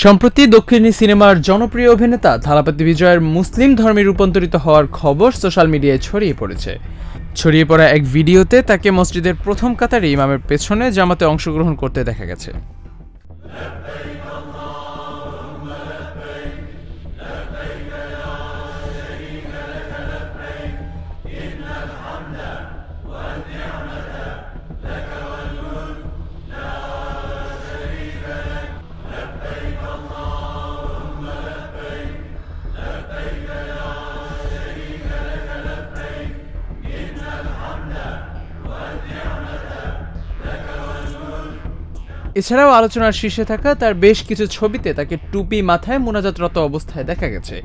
সম্প্রতি দক্ষিণী সিনেমার জনপ্রিয় অভিনেতা থালাপতি বিজয়ের মুসলিম ধর্মে রূপান্তরিত হওয়ার খবর সোশ্যাল মিডিয়ায় ছড়িয়ে পড়েছে। ছড়িয়ে পড়া এক ভিডিওতে তাকে মসজিদের প্রথম কাতারে ইমামের পেছনে জামাতে অংশগ্রহণ করতে দেখা গেছে। এছাড়াও আলোচনার শীর্ষে থাকা তার বেশ কিছু ছবিতে তাকে টুপি মাথায় মোনাজাতরত অবস্থায় দেখা গেছে।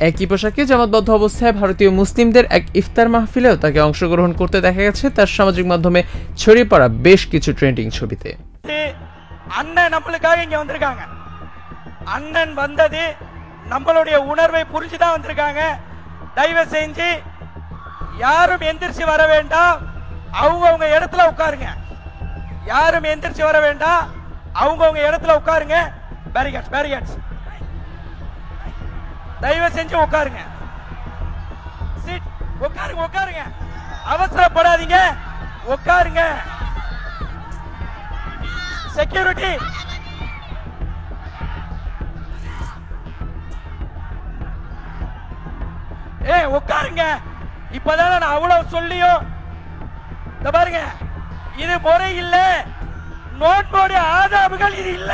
একই পোশাকে জামাতবদ্ধ অবস্থায় ভারতীয় মুসলিমদের এক ইফতার মাহফিলেও তাকে অংশগ্রহণ করতে দেখা গেছে তার সামাজিক মাধ্যমে ছড়িয়ে পড়া বেশ কিছু ট্রেন্ডিং ছবিতে। அண்ணன் நம்மளுக்காக இங்க வந்திருக்காங்க. அண்ணன் வந்தது நம்மளுடைய உணர்வை புரிஞ்சு தான் வந்திருக்காங்க. தயவு செஞ்சு யாரும் எந்திரிச்சு வர வேண்டாம், அவங்க இடத்துல உட்காருங்க. யாரும் எந்திரிச்சு வர வேண்டாம், அவங்க இடத்துல உட்காருங்க. பேரிகேட்ஸ் பேரிகேட்ஸ் தயவு செஞ்சு உட்காருங்க. சீட் உட்காருங்க உட்காருங்க, அவசரப்படாதீங்க, உட்காருங்க. செக்யூரிட்டி உட்காருங்க. இப்பதான் நான் அவ்வளவு சொல்லியும் பாருங்க, இது முறை இல்ல. நோன்போடைய ஆதாபுகள் இது இல்ல.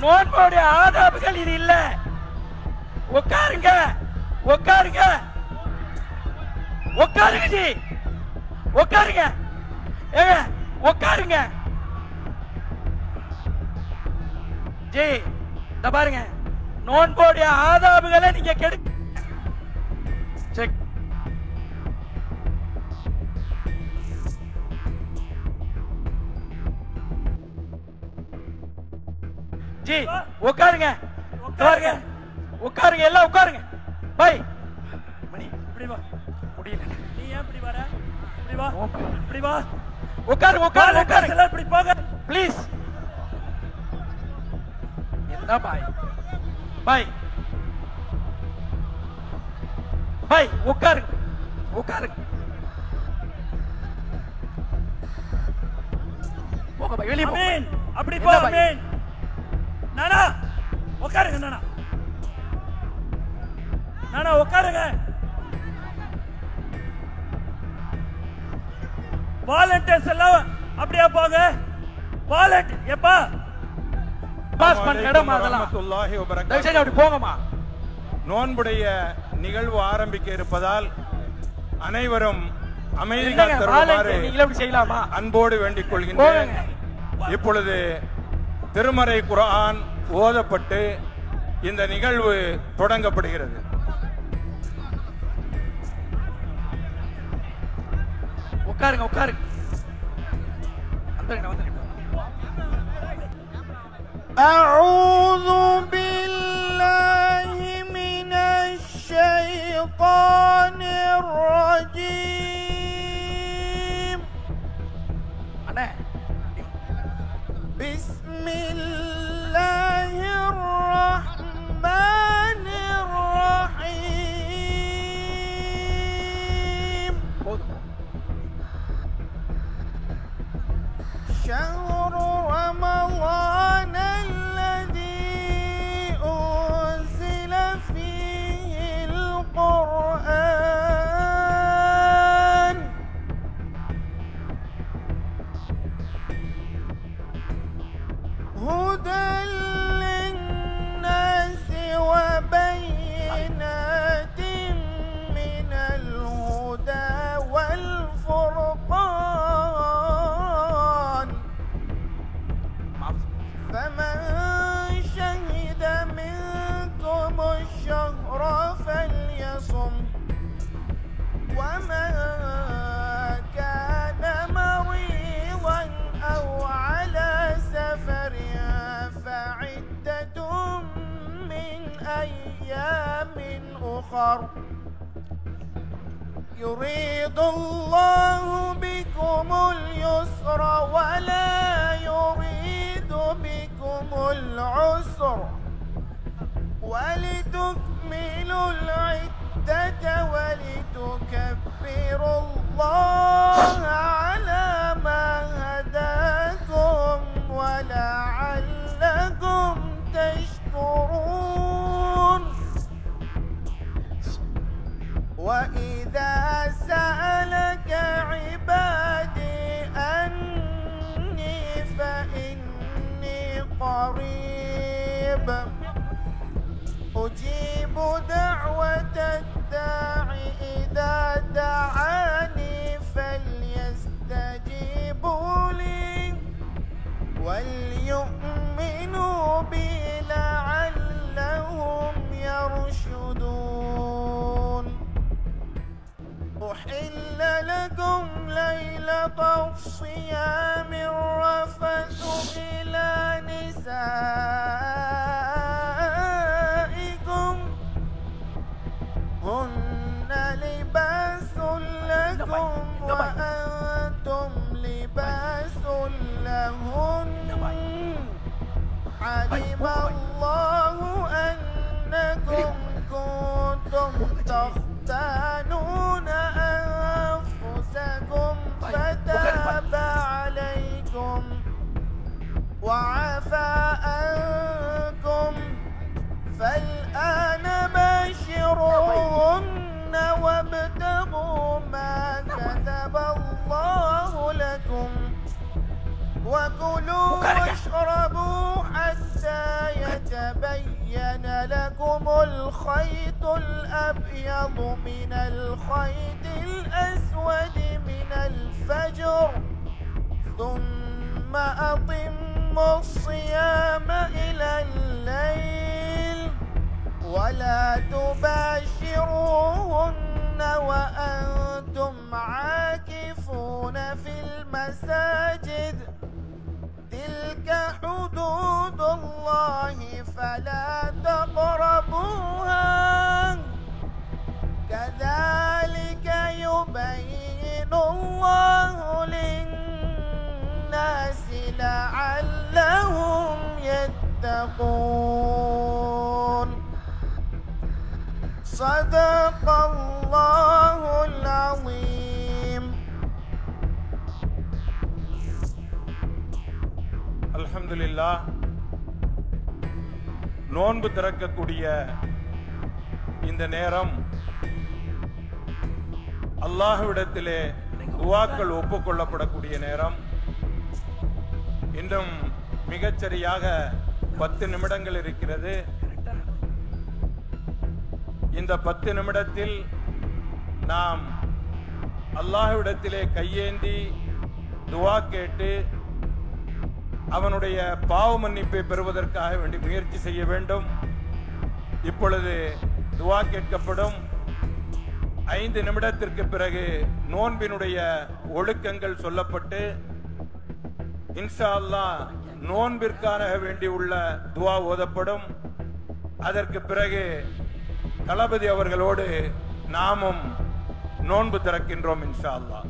நோன்போடைய ஆதாபுகள் இது இல்ல. உட்காருங்க உட்காருங்க உட்காருங்க ஜி, உட்காருங்க. ஏங்க உட்காருங்க ஜி. பாருங்க, நோன்போடைய ஆதாபுகளை நீங்க கெடு. செக் ஜி, உட்காருங்க உட்காருங்க உட்காருங்க, எல்லாம் உட்காருங்க. பை மணி இப்படி வா, முடியல. நீ ஏன் இப்படி வர? இப்படி வா இப்படி வா, உட்காருங்க உட்காருங்க உட்காருங்க, எல்லாம் இப்படி போங்க ப்ளீஸ். என்ன பாய் பாய் பாய், உட்காருங்க உட்காருங்க, போங்க பாய், வெளியே போங்க. அப்படி போ. அமீன் நானா, உட்காருங்க நானா, நானா உட்காருங்க. வாலண்டியர்ஸ் எல்லாம் அப்படியே போங்க. வாலண்டியர் எப்பா பாஸ் பண்ண இடம் அதெல்லாம் தயவு செஞ்சு அப்படி போங்கம்மா. நோன்புடைய நிகழ்வு ஆரம்பிக்க இருப்பதால் அனைவரும் அமைதி காத்திருக்குமாறு அன்போடு வேண்டிக் கொள்கின்றேன். இப்பொழுது திருமறை குர்ஆன் ஓதப்பட்டு இந்த நிகழ்வு தொடங்கப்படுகிறது. உட்காருங்க உட்காருங்க. அஊது பில்லாஹி மினஷ் ஷைத்தானிர் ரஜீம். அண்ணே, பிஸ்மில்லாஹிர் ரஹ்மானிர் ரஹீம். ஷஹ்ரு ரமலான் அல்லதீ உன்ஸில ஃபீஹில் குர்ஆன் هدى للناس وبينات من الهدى والفرقان فمن شهد منكم الشهر فليصم ومن كان مريضا أو على سفر فعدة من أيام أخر يريد الله بكم اليسر ولا يريد بكم العسر أجيب دعوة الداع إذا دعاني فليستجيبوا لي وليؤمنوا بي لعلهم يرشدون أحل لكم ليلة الصيام الرفث إلى نسائكم هن لباس لكم وأنتم لباس لهن علم الله أنكم كنتم تختانون أنفسكم فتاب عليكم وعفى عنكم فالآن باشروهن وابتغوا ما كتب الله لكم وكلوا واشربوا حتى يتبين لكم الخيط الأبيض من الخيط الأسود من الفجر ثم أتموا الصيام إلى الليل ولا تباشروهن وأنتم عاكفون في المساجد تلك حدود الله فلا تقربوها كذلك يبين الله للناس لعلهم يتقون صدق الله العظيم. அல்ஹம்துலில்லாஹ். நோன்பு திறக்கக்கூடிய இந்த நேரம் அல்லாஹ்விடத்திலே துஆக்கள் ஒப்புக்கொள்ளப்படக்கூடிய நேரம். இன்னும் மிகச்சரியாக 10 நிமிடங்கள் இருக்கிறது. இந்த 10 நிமிடத்தில் நாம் அல்லாஹ்விடத்திலே கையேந்தி துஆ கேட்டு அவனுடைய பாவ மன்னிப்பை பெறுவதற்காக வேண்டி முயற்சி செய்ய வேண்டும். இப்பொழுது துஆ கேட்கப்படும். 5 நிமிடத்திற்கு பிறகு நோன்பினுடைய ஒழுக்கங்கள் சொல்லப்பட்டு இன்ஷா அல்லாஹ் நோன்பிற்காக வேண்டி உள்ள துஆ ஓதப்படும். அதற்கு பிறகு தளபதி அவர்களோடு நாமும் நோன்பு திறக்கின்றோம் இன்ஷா அல்லாஹ்.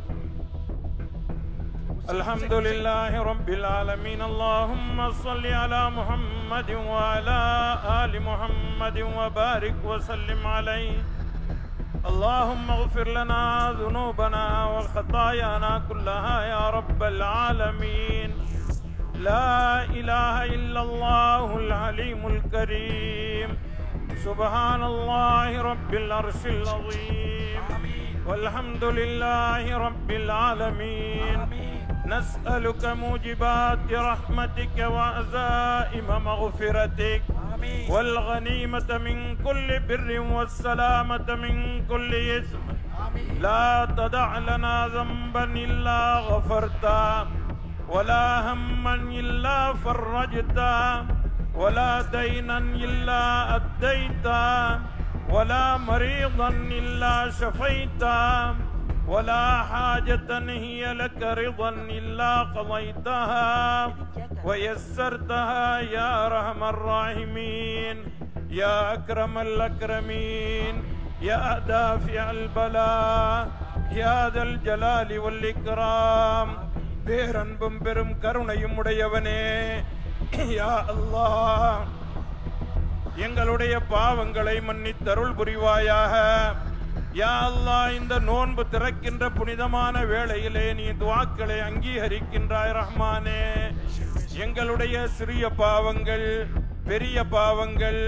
الحمد لله رب العالمين اللهم صل على محمد وعلى آل محمد وبارك وسلم عليه اللهم اغفر لنا ذنوبنا وخطايانا كلها يا رب العالمين لا إله إلا الله العليم الكريم سبحان الله رب العرش العظيم والحمد لله رب العالمين نسألك موجبات رحمتك وعزائم مغفرتك والغنيمة من كل بر والسلامة من كل إثم لا تدع لنا ذنبا إلا غفرته ولا هما إلا فرجته ولا دينا إلا أديته ولا مريضا إلا شفيته ولا حاجة هي لك رضا إلا قضيتها ويسرتها يا أرحم الراحمين يا أكرم الأكرمين يا دافع البلاء يا ذا الجلال والإكرام பேரன்பும் பெரும் கருணையும் உடையவனே யா அல்லாஹ் எங்களுடைய பாவங்களை மன்னித்தருள் புரிவாயாக. யா அல்லாஹ் இந்த நோன்பு திறக்கின்ற புனிதமான வேளையிலே நீ துஆக்களை அங்கீகரிக்கின்றாய் ரஹ்மானே. எங்களுடைய சிறிய பாவங்கள், பெரிய பாவங்கள்,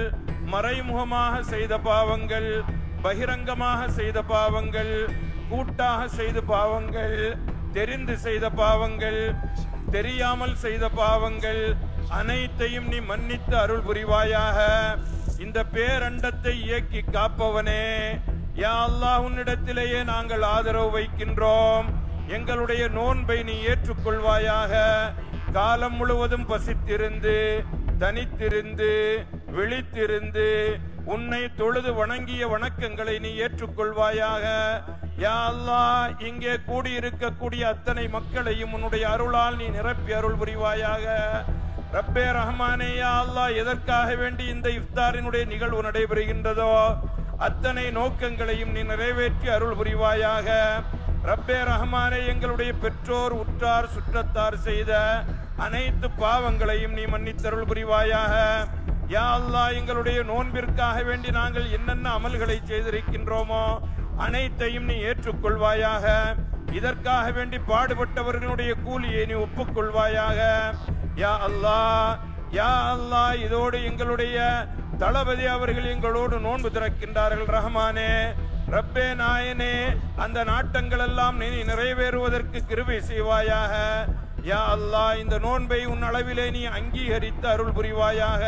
மறைமுகமாக செய்த பாவங்கள், பகிரங்கமாக செய்த பாவங்கள், கூட்டாக செய்த பாவங்கள், தெரிந்து செய்த பாவங்கள், தெரியாமல் செய்த பாவங்கள், அனைத்தையும் நீ மன்னித்து அருள் புரிவாயாக. இந்த பேரண்டத்தை இயக்கி காப்பவனே, யா அல்லாஹ், உன்னிடத்திலேயே நாங்கள் ஆதரவு வைக்கின்றோம். எங்களுடைய நோன்பை நீ ஏற்றுக்கொள்வாயாக. காலம் முழுவதும் பசித்திருந்து, தனித்திருந்து, விழித்திருந்து உன்னை தொழுது வணங்கிய வணக்கங்களை நீ ஏற்றுக்கொள்வாயாக. யா அல்லாஹ், இங்கே கூடியிருக்கக்கூடிய அத்தனை மக்களையும் உன்னுடைய அருளால் நீ நிரப்பி அருள் புரிவாயாக. ரப்பே ரஹ்மானே, யா அல்லாஹ், எதற்காக வேண்டி இந்த இஃப்தாரினுடைய நிகழ்வு நடைபெறுகின்றதோ அத்தனை நோக்கங்களையும் நீ நிறைவேற்றி அருள் புரிவாயாக. ரப்பே ரஹ்மானே, எங்களுடைய பெற்றோர், உற்றார், சுற்றத்தார் செய்த அனைத்து பாவங்களையும் நீ மன்னித்தருள் புரிவாயாக. யா அல்லாஹ், எங்களுடைய நோன்பிற்காக வேண்டி நாங்கள் என்னென்ன அமல்களை செய்திருக்கின்றோமோ அனைத்தையும் நீ ஏற்றுக்கொள்வாயாக. இதற்காக வேண்டி பாடுபட்டவர்களுடைய கூலியை நீ ஒப்புக்கொள்வாயாக. யா அல்லாஹ், யா அல்லாஹ், இதோடு எங்களுடைய தளபதி அவர்கள் எங்களோடு நோன்பு திறக்கின்றார்கள். ரஹ்மானே, ரப்பே நாயனே, அந்த நாட்டங்கள் எல்லாம் நீ நிறைவேறுவதற்கு கிருபை செய்வாயாக. யா அல்லாஹ், இந்த நோன்பை உன் அளவிலே நீ அங்கீகரித்து அருள் புரிவாயாக.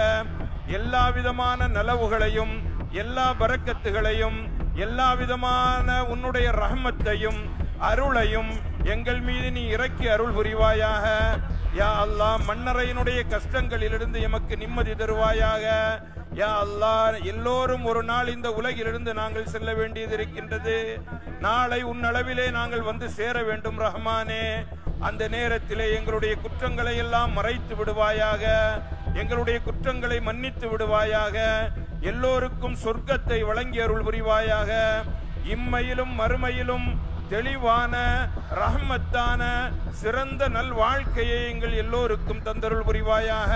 எல்லா விதமான நலவுகளையும், எல்லா பரக்கத்துகளையும், எல்லா விதமான உன்னுடைய ரஹ்மத்தையும் அருளையும் எங்கள் மீது நீ இறக்கி அருள் புரிவாயாக. யா அல்லாஹ், மன்னரையினுடைய கஷ்டங்களிலிருந்து எமக்கு நிம்மதி தருவாயாக. யா அல்லாஹ், எல்லோரும் ஒரு நாள் இந்த உலகிலிருந்து நாங்கள் செல்ல வேண்டியது இருக்கின்றது. நாளை உன் அளவிலே நாங்கள் வந்து சேர வேண்டும். ரஹ்மானே, அந்த நேரத்திலே எங்களுடைய குற்றங்களை எல்லாம் மறைத்து விடுவாயாக. எங்களுடைய குற்றங்களை மன்னித்து விடுவாயாக. எல்லோருக்கும் சொர்க்கத்தை வழங்கி அருள் புரிவாயாக. இம்மையிலும் மறுமையிலும் தெளிவான ரஹ்மத்தான சிறந்த நல் வாழ்க்கையை எங்கள் எல்லோருக்கும் தந்தருள் புரிவாயாக.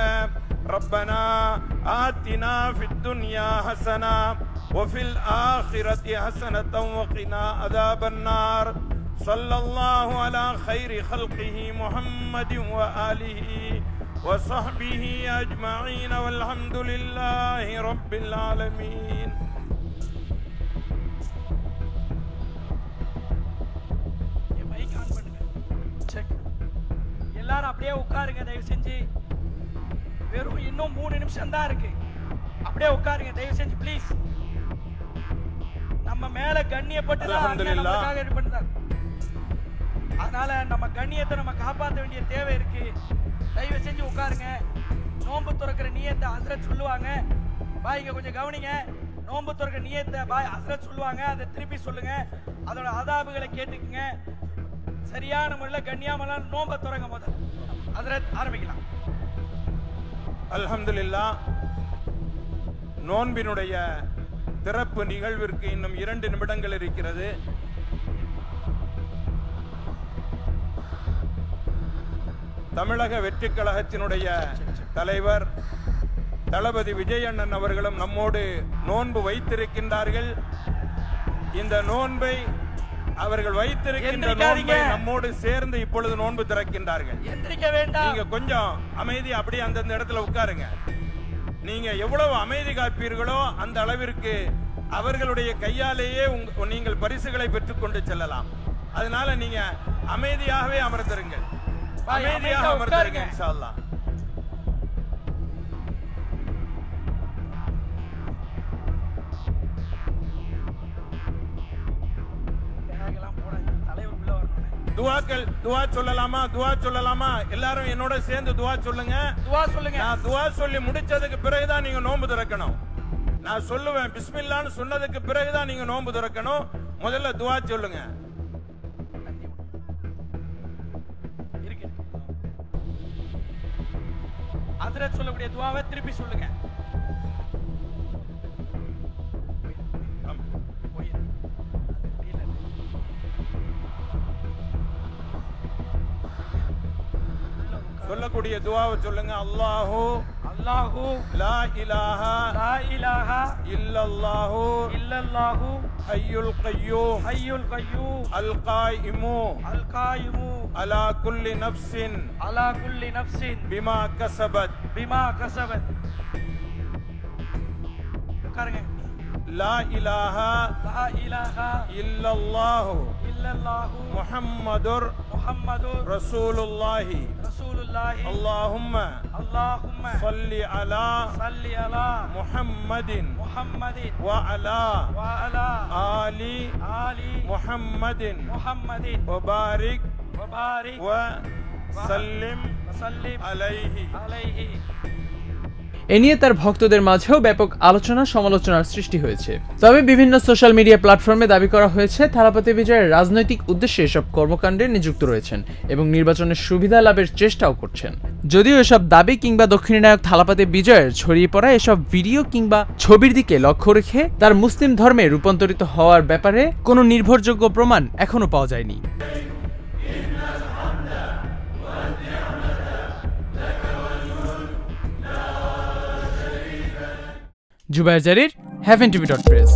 ரப்பனா ஆத்தினா ஃபித் துன்யா ஹஸனா வஃபில் ஆখিরাতি ஹஸனத்தன் வகினா அஸாபன் நார். ஸல்லல்லாஹு அலா கைரி ஹல்கிஹி முஹம்மதின் வ ஆலிஹி வ ஸஹ்பிஹி அஜ்மஈன் வல்ஹம்துலில்லாஹி ரப்பில் ஆலமீன். எல்லாரும் அப்படியே உட்காருங்க தயவு செஞ்சு. வெறும் இன்னும் 3 நிமிஷம் தான் இருக்கு. அப்படியே உட்காருங்க தயவு செஞ்சு ப்ளீஸ். நம்ம மேல கண்ணியப்பட்டு தான் நமக்காக இது பண்ணுறாங்க. அதனால நம்ம கண்ணியத்தை நம்ம காப்பாற்ற வேண்டிய தேவை இருக்கு. தயவு செஞ்சு உட்காருங்க. நோன்பு துறக்கிற நியத்தை ஹஸ்ரத் சொல்லுவாங்க. பாய்ங்க கொஞ்சம் கவனிங்க. நோன்பு துறக்கிற நியத்தை பாய் ஹஸ்ரத் சொல்லுவாங்க. அதை திருப்பி சொல்லுங்க. அதோட ஆதாபுகளை கேட்டுக்குங்க. சரியான முறையில் கண்ணியாமலாம் நோன்பை துறங்க. முதல் ஹஸ்ரத் ஆரம்பிக்கலாம். அல்ஹம்துலில்லாஹ், நோன்பினுடைய திறப்பு நிகழ்விற்கு இன்னும் 2 நிமிடங்கள் இருக்கிறது. தமிழக வெற்றிக் கழகத்தினுடைய தலைவர் தளபதி விஜய் அண்ணன் அவர்களும் நம்மோடு நோன்பு வைத்திருக்கின்றார்கள். இந்த நோன்பை அவர்கள் வைத்திருக்கின்ற நோன்பை நம்மோடு சேர்ந்து இப்பொழுது நோன்பு திறக்கின்றார்கள். நீங்க கொஞ்சம் அமைதி அப்படியே அந்தந்த இடத்துல உட்காருங்க. நீங்க எவ்வளவு அமைதி காப்பீர்களோ அந்த அளவிற்கு அவர்களுடைய கையாலேயே நீங்கள் பரிசுகளை பெற்றுக்கொண்டு செல்லலாம். அதனால நீங்க அமைதியாகவே அமர்ந்திருங்கள். அமைதியாக அமர்ந்திருங்க இன்ஷா அல்லாஹ். துவா சொல்லலாமா? துவா சொல்லலாமா? எல்லாரும் என்னோட சேர்ந்து துவா சொல்லுங்க. துவா சொல்லுங்க. நான் துவா சொல்லி முடிச்சதுக்கு பிறகுதான் நீங்க நோன்பு திறக்கணும். நான் சொல்லுவேன் பிஸ்மில்லான்னு சொன்னதுக்கு பிறகுதான் நீங்க நோன்பு திறக்கணும். முதல்ல துவா சொல்லுங்க. ஹஸ்ரத் சொல்லக்கூடிய துவாவை திருப்பி சொல்லுங்க. சொல்லக்கூடிய துவாவை சொல்லுங்க. அல்லாஹு அல்லாஹு லா இலாஹா லா இலாஹா இல்லல்லாஹு இல்லல்லாஹு ஹய்யுல் கய்யூம் ஹய்யுல் கய்யூம் அல் காயிமு அலா குல்லி நஃப்ஸின் பிமா கஸபத். உட்காருங்க. லா இலாஹா இல்லல்லாஹு இல்லல்லாஹு முஹம்மதுர் ரசூலுல்லாஹி রসুলুল্লাহি আল্লাহুম্মা আল্লাহুম্মা সাল্লি আলা মুহাম্মাদিন ওয়া আলা আলি মুহাম্মাদিন ওয়া বারিক ওয়া সাল্লিম আলাইহি। এ নিয়ে তার ভক্তদের মাঝেও ব্যাপক আলোচনা সমালোচনার সৃষ্টি হয়েছে। তবে বিভিন্ন সোশ্যাল মিডিয়া প্ল্যাটফর্মে দাবি করা হয়েছে থালাপতি বিজয়ের রাজনৈতিক উদ্দেশ্যে এসব কর্মকাণ্ডে নিযুক্ত রয়েছেন এবং নির্বাচনের সুবিধা লাভের চেষ্টাও করছেন। যদিও এসব দাবি কিংবা দক্ষিণী নায়ক থালাপতি বিজয়ের ছড়িয়ে পড়া এসব ভিডিও কিংবা ছবির দিকে লক্ষ্য রেখে তার মুসলিম ধর্মে রূপান্তরিত হওয়ার ব্যাপারে কোনো নির্ভরযোগ্য প্রমাণ এখনো পাওয়া যায়নি। জুবায়ের জারির, HeavenTV.press।